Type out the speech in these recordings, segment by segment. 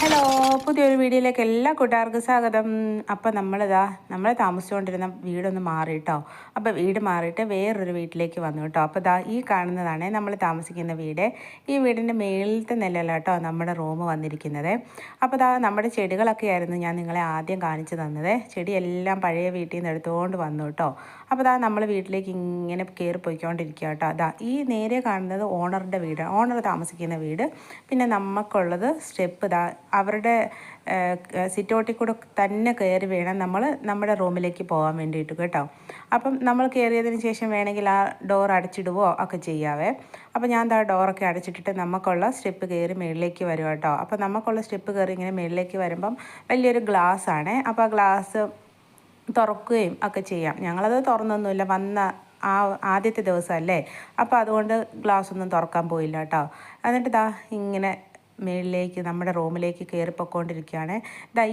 Hello, പുതിയൊരു വീഡിയോയിലേക്ക് എല്ലാ കൂട്ടുകാർക്കും സ്വാഗതം. അപ്പോൾ നമ്മൾ താമസിച്ചുകൊണ്ടിരുന്ന വീടൊന്ന് മാറി കേട്ടോ. അപ്പോൾ വീട് മാറിയിട്ട് വേറൊരു വീട്ടിലേക്ക് വന്നു കേട്ടോ. അപ്പോൾ ഈ കാണുന്നതാണ് നമ്മൾ താമസിക്കുന്ന വീട്. ഈ വീടിൻ്റെ മേളിലത്തെ നിലയിലാണ് കേട്ടോ നമ്മുടെ റൂം വന്നിരിക്കുന്നത്. അപ്പോൾ നമ്മുടെ ചെടികളൊക്കെ ആയിരുന്നു ഞാൻ നിങ്ങളെ ആദ്യം കാണിച്ചു തന്നത്. ചെടിയെല്ലാം പഴയ വീട്ടിൽ നിന്ന് എടുത്തുകൊണ്ട് വന്നു കേട്ടോ. അപ്പോൾ നമ്മൾ വീട്ടിലേക്ക് ഇങ്ങനെ കയറി പോയിക്കൊണ്ടിരിക്കുക കേട്ടോ. ഈ നേരെ കാണുന്നത് ഓണറുടെ വീട്, ഓണർ താമസിക്കുന്ന വീട്. പിന്നെ നമുക്കുള്ളത് സ്റ്റെപ്പ് അവരുടെ സിറ്റൗട്ടിൽ കൂടെ തന്നെ കയറി വേണം നമ്മൾ നമ്മുടെ റൂമിലേക്ക് പോകാൻ വേണ്ടിയിട്ട് കേട്ടോ. അപ്പം നമ്മൾ കയറിയതിന് ശേഷം വേണമെങ്കിൽ ആ ഡോർ അടച്ചിടുവോ ഒക്കെ ചെയ്യാവേ. അപ്പോൾ ഞാൻ ഡോറൊക്കെ അടച്ചിട്ടിട്ട് നമുക്കുള്ള സ്റ്റെപ്പ് കയറി മുകളിലേക്ക് വരും കേട്ടോ. അപ്പോൾ നമുക്കുള്ള സ്റ്റെപ്പ് കയറി ഇങ്ങനെ മുകളിലേക്ക് വരുമ്പം വലിയൊരു ഗ്ലാസ് ആണ്. അപ്പോൾ ആ ഗ്ലാസ് തുറക്കുകയും ഒക്കെ ചെയ്യാം. ഞങ്ങളത് തുറന്നൊന്നുമില്ല, വന്ന ആദ്യത്തെ ദിവസമല്ലേ, അപ്പോൾ അതുകൊണ്ട് ഗ്ലാസ് ഒന്നും തുറക്കാൻ പോയില്ല കേട്ടോ. എന്നിട്ട് ഇങ്ങനെ മേളിലേക്ക് നമ്മുടെ റൂമിലേക്ക് കയറിപ്പോയിക്കൊണ്ടിരിക്കുകയാണ്.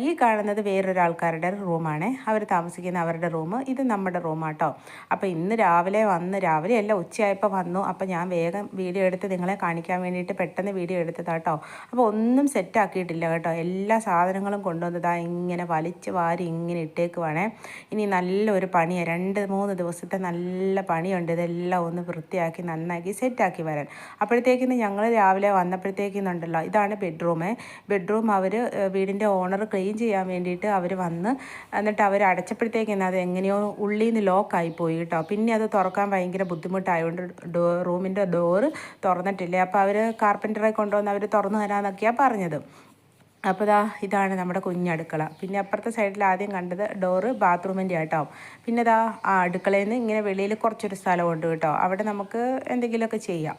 ഈ കാണുന്നത് വേറൊരാൾക്കാരുടെ റൂമാണ്, അവർ താമസിക്കുന്ന അവരുടെ റൂം. ഇത് നമ്മുടെ റൂമാട്ടോ. അപ്പോൾ ഇന്ന് രാവിലെയല്ല ഉച്ചയായപ്പോൾ വന്നു. അപ്പോൾ ഞാൻ വേഗം വീഡിയോ എടുത്ത് നിങ്ങളെ കാണിക്കാൻ വേണ്ടിയിട്ട് പെട്ടെന്ന് വീഡിയോ എടുത്തതാട്ടോ. അപ്പോൾ ഒന്നും സെറ്റാക്കിയിട്ടില്ല കേട്ടോ. എല്ലാ സാധനങ്ങളും കൊണ്ടുവന്നതാ ഇങ്ങനെ വലിച്ച് വാരി ഇങ്ങനെ ഇട്ടേക്കുവാണേ. ഇനി നല്ലൊരു പണിയാണ്, 2-3 ദിവസത്തെ നല്ല പണിയുണ്ട് ഇതെല്ലാം ഒന്ന് വൃത്തിയാക്കി നന്നാക്കി സെറ്റാക്കി വരാൻ. അപ്പോഴത്തേക്കിന്ന് ഞങ്ങൾ രാവിലെ വന്നപ്പോഴത്തേക്കുന്നുണ്ടല്ലോ, ഇതാണ് ബെഡ്റൂം അവർ വീടിൻ്റെ ഓണർ ക്ലീൻ ചെയ്യാൻ വേണ്ടിയിട്ട് അവർ വന്ന് എന്നിട്ട് അവർ അടച്ചപ്പോഴത്തേക്കും അത് എങ്ങനെയോ ഉള്ളിൽ നിന്ന് ലോക്കായി പോയി കേട്ടോ. പിന്നെ അത് തുറക്കാൻ ഭയങ്കര ബുദ്ധിമുട്ടായതുകൊണ്ട് റൂമിൻ്റെ ഡോറ് തുറന്നിട്ടില്ല. അപ്പോൾ അവർ കാർപ്പൻറ്ററെ കൊണ്ടുവന്ന് അവർ തുറന്നു തരാമെന്നൊക്കെയാണ് പറഞ്ഞത്. അപ്പോൾ ഇതാണ് നമ്മുടെ കുഞ്ഞടുക്കള. പിന്നെ അപ്പുറത്തെ സൈഡിൽ ആദ്യം കണ്ടത് ഡോറ് ബാത്റൂമിൻ്റെ ആട്ടോ. പിന്നെ ആ അടുക്കളയിൽ നിന്ന് ഇങ്ങനെ വെളിയിൽ കുറച്ചൊരു സ്ഥലമുണ്ട് കേട്ടോ, അവിടെ നമുക്ക് എന്തെങ്കിലുമൊക്കെ ചെയ്യാം.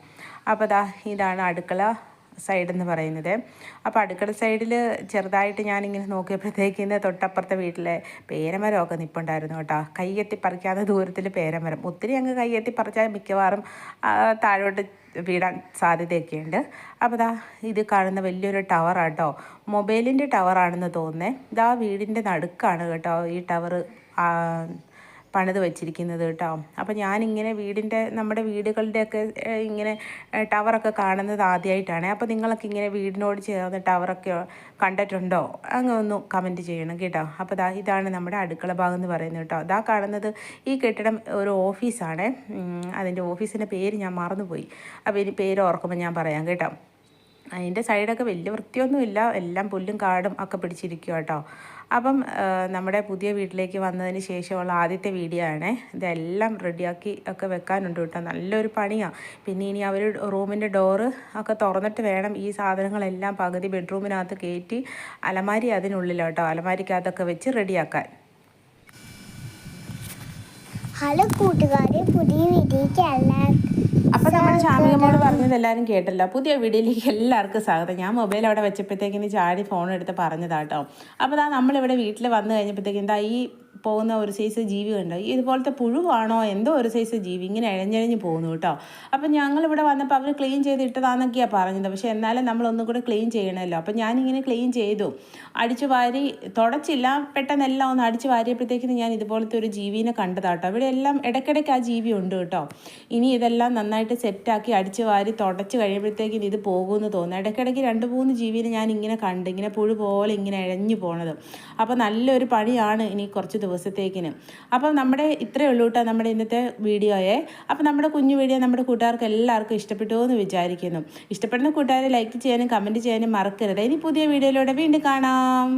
അപ്പോൾ ഇതാണ് അടുക്കള സൈഡ് എന്ന് പറയുന്നത്. അപ്പോൾ അടുക്കള സൈഡിൽ ചെറുതായിട്ട് ഞാനിങ്ങനെ നോക്കിയപ്പോഴത്തേക്കിന്ന് തൊട്ടപ്പുറത്തെ വീട്ടിലെ പേരമരമൊക്കെ നിൽപ്പുണ്ടായിരുന്നു കേട്ടോ. കൈയെത്തി പറിക്കാത്ത ദൂരത്തിൽ പേരമരം, ഒത്തിരി അങ്ങ് കൈയെത്തി പറിച്ചാൽ മിക്കവാറും താഴോട്ട് വീടാൻ സാധ്യതയൊക്കെയുണ്ട്. അപ്പോൾ ഇത് കാണുന്ന വലിയൊരു ടവറാട്ടോ, മൊബൈലിൻ്റെ ടവറാണെന്ന് തോന്നുന്നത്. വീടിൻ്റെ നടുക്കാണ് കേട്ടോ ഈ ടവർ പണിത് വെച്ചിരിക്കുന്നത് കേട്ടോ. അപ്പോൾ ഞാനിങ്ങനെ നമ്മുടെ വീടുകളുടെയൊക്കെ ഇങ്ങനെ ടവറൊക്കെ കാണുന്നത് ആദ്യമായിട്ടാണ്. അപ്പോൾ നിങ്ങളൊക്കെ ഇങ്ങനെ വീടിനോട് ചേർന്ന് ടവറൊക്കെ കണ്ടിട്ടുണ്ടോ? അങ്ങ് ഒന്ന് കമൻറ്റ് ചെയ്യണം കേട്ടോ. അപ്പോൾ ഇതാണ് നമ്മുടെ അടുക്കള ഭാഗം എന്ന് പറയുന്നത് കേട്ടോ. കാണുന്നത് ഈ കെട്ടിടം ഒരു ഓഫീസാണ്. അതിൻ്റെ ഓഫീസിൻ്റെ പേര് ഞാൻ മറന്നുപോയി. അപ്പോൾ ഇനി പേര് ഓർക്കുമ്പോൾ ഞാൻ പറയാം കേട്ടോ. അതിൻ്റെ സൈഡൊക്കെ വലിയ വൃത്തിയൊന്നുമില്ല, എല്ലാം പുല്ലും കാടും ഒക്കെ പിടിച്ചിരിക്കുക കേട്ടോ. അപ്പം നമ്മുടെ പുതിയ വീട്ടിലേക്ക് വന്നതിന് ശേഷമുള്ള ആദ്യത്തെ വീഡിയോ ആണ്. ഇതെല്ലാം റെഡിയാക്കി ഒക്കെ വെക്കാനുണ്ട് കേട്ടോ, നല്ലൊരു പണിയാണ്. പിന്നെ ഇനി അവർ റൂമിൻ്റെ ഡോറ് ഒക്കെ തുറന്നിട്ട് വേണം ഈ സാധനങ്ങളെല്ലാം പകുതി ബെഡ്റൂമിനകത്ത് കയറ്റി അലമാരി അതിനുള്ളിലോട്ടോ, അലമാരിക്കകത്തൊക്കെ വെച്ച് റെഡിയാക്കാൻ. ഹലോ കൂട്ടുകാരെ, പുതിയ വീഡിയോയ്ക്ക് അപ്പോൾ നമ്മുടെ ശാമികമ്മോട് പറഞ്ഞത് എല്ലാവരും കേട്ടല്ലോ. പുതിയ വീഡിയോയിലേക്ക് എല്ലാവർക്കും സ്വാഗതം. ഞാൻ മൊബൈൽ അവിടെ വെച്ചപ്പോഴത്തേക്കിന് ചാടി ഫോൺ എടുത്ത് പറഞ്ഞതാട്ടോ. അപ്പോൾ നമ്മളിവിടെ വീട്ടിൽ വന്നു കഴിഞ്ഞപ്പോഴത്തേക്കും ഈ പോകുന്ന ഒരു സൈസ് ജീവി കണ്ടോ, ഇതുപോലത്തെ പുഴുവാണോ എന്തോ ഒരു സൈസ് ജീവി ഇങ്ങനെ ഇഴഞ്ഞിഴഞ്ഞ് പോകുന്നു കേട്ടോ. അപ്പം ഞങ്ങളിവിടെ വന്നപ്പോൾ അവർ ക്ലീൻ ചെയ്തിട്ടതാന്നൊക്കെയാണ് പറഞ്ഞത്. പക്ഷേ എന്നാലും നമ്മളൊന്നും കൂടെ ക്ലീൻ ചെയ്യണമല്ലോ. അപ്പം ഞാനിങ്ങനെ ക്ലീൻ ചെയ്തു, അടിച്ചു വാരി തുടച്ചില്ല, പെട്ടെന്നെല്ലാം ഒന്ന് അടിച്ചു വാരിയപ്പോഴത്തേക്കിന് ഞാൻ ഇതുപോലത്തെ ഒരു ജീവിനെ കണ്ടതാട്ടോ. ഇവിടെ എല്ലാം ഇടയ്ക്കിടയ്ക്ക് ആ ജീവി ഉണ്ട് കേട്ടോ. ഇനി ഇതെല്ലാം നന്നായിട്ട് സെറ്റാക്കി അടിച്ചു വാരി തുടച്ച് കഴിയുമ്പോഴത്തേക്കിന് ഇത് പോകുമെന്ന് തോന്നുന്നു. ഇടയ്ക്കിടയ്ക്ക് 2-3 ജീവിനെ ഞാൻ ഇങ്ങനെ കണ്ട്, ഇങ്ങനെ പുഴു പോലെ ഇങ്ങനെ ഇഴഞ്ഞു പോണത്. അപ്പോൾ നല്ലൊരു പണിയാണ് ഇനി കുറച്ച് ദിവസത്തേക്കിന്. അപ്പം നമ്മുടെ ഇത്രയേ ഉള്ളൂ കേട്ടോ നമ്മുടെ ഇന്നത്തെ വീഡിയോയെ. അപ്പം നമ്മുടെ കുഞ്ഞു വീഡിയോ നമ്മുടെ കൂട്ടുകാർക്ക് എല്ലാവർക്കും ഇഷ്ടപ്പെട്ടു എന്ന് വിചാരിക്കുന്നു. ഇഷ്ടപ്പെടുന്ന കൂട്ടുകാരെ ലൈക്ക് ചെയ്യാനും കമൻറ്റ് ചെയ്യാനും മറക്കരുത്. ഇനി പുതിയ വീഡിയോയിലൂടെ വീണ്ടും കാണാം.